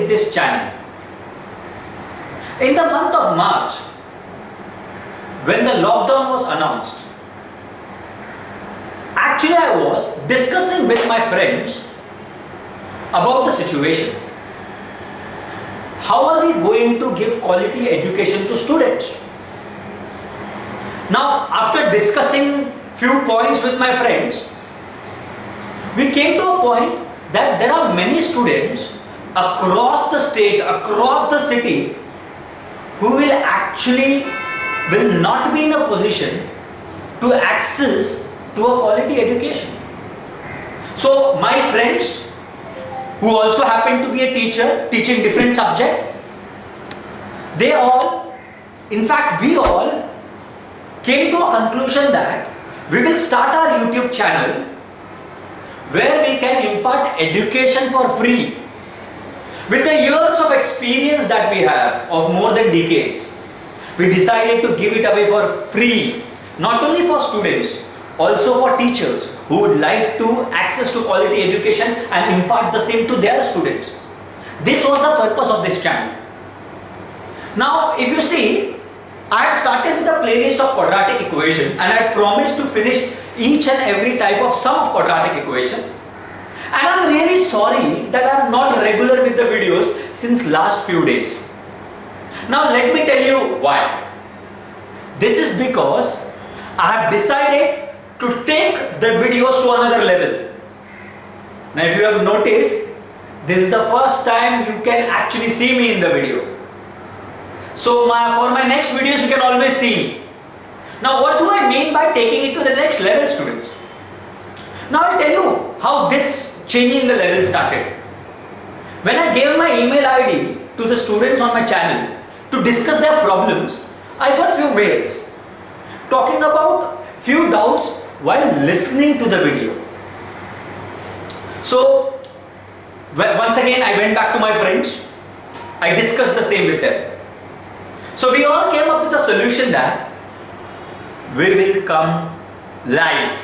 with this channel. In the month of March, when the lockdown was announced, actually I was discussing with my friends about the situation. How are we going to give quality education to students? Now, after discussing few points with my friends, we came to a point that there are many students across the state, across the city, who will not be in a position to access to a quality education. So my friends, who also happen to be a teacher teaching different subject, we all came to a conclusion that we will start our YouTube channel where we can impart education for free. With the years of experience that we have of more than decades, we decided to give it away for free, not only for students, also for teachers who would like to access to quality education and impart the same to their students. This was the purpose of this channel. Now, if you see, I had started with a playlist of quadratic equation and I had promised to finish each and every type of sum of quadratic equation. And I'm really sorry that I'm not regular with the videos since last few days. Now let me tell you why. This is because I have decided to take the videos to another level. Now if you have noticed, this is the first time you can actually see me in the video. So for my next videos you can always see me. Now what do I mean by taking it to the next level, students? Now I'll tell you how this changing the level started. When I gave my email ID to the students on my channel to discuss their problems, I got few mails talking about few doubts while listening to the video. So once again I went back to my friends, I discussed the same with them. So we all came up with a solution that we will come live.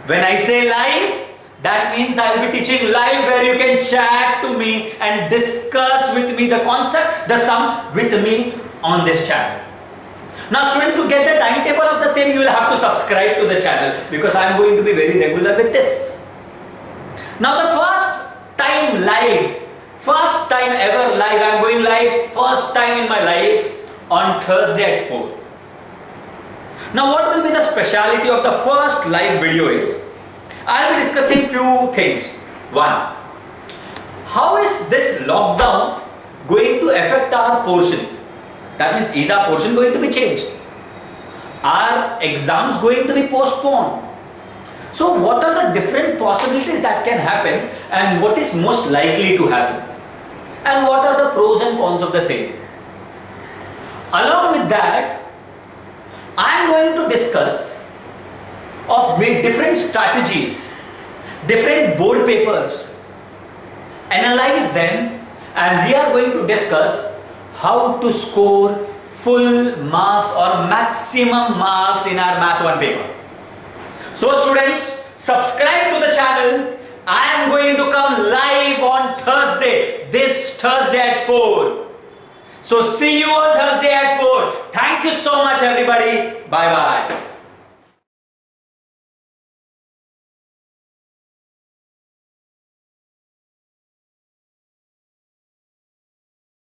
When I say live, that means I will be teaching live where you can chat to me and discuss with me the concept, the sum with me on this channel. Now student, to get the timetable of the same, you will have to subscribe to the channel because I am going to be very regular with this. Now the first time ever live, I am going live first time in my life on Thursday at 4. Now what will be the speciality of the first live video is, I will be discussing few things. One, how is this lockdown going to affect our portion? That means, is our portion going to be changed? Are exams going to be postponed? So what are the different possibilities that can happen and what is most likely to happen? And what are the pros and cons of the same? Along with that, I am going to discuss with different strategies, different board papers, analyze them, and we are going to discuss how to score full marks or maximum marks in our Math 1 paper. So students, subscribe to the channel. I am going to come live on Thursday, this Thursday at 4. So see you on Thursday at 4. Thank you so much everybody. Bye bye.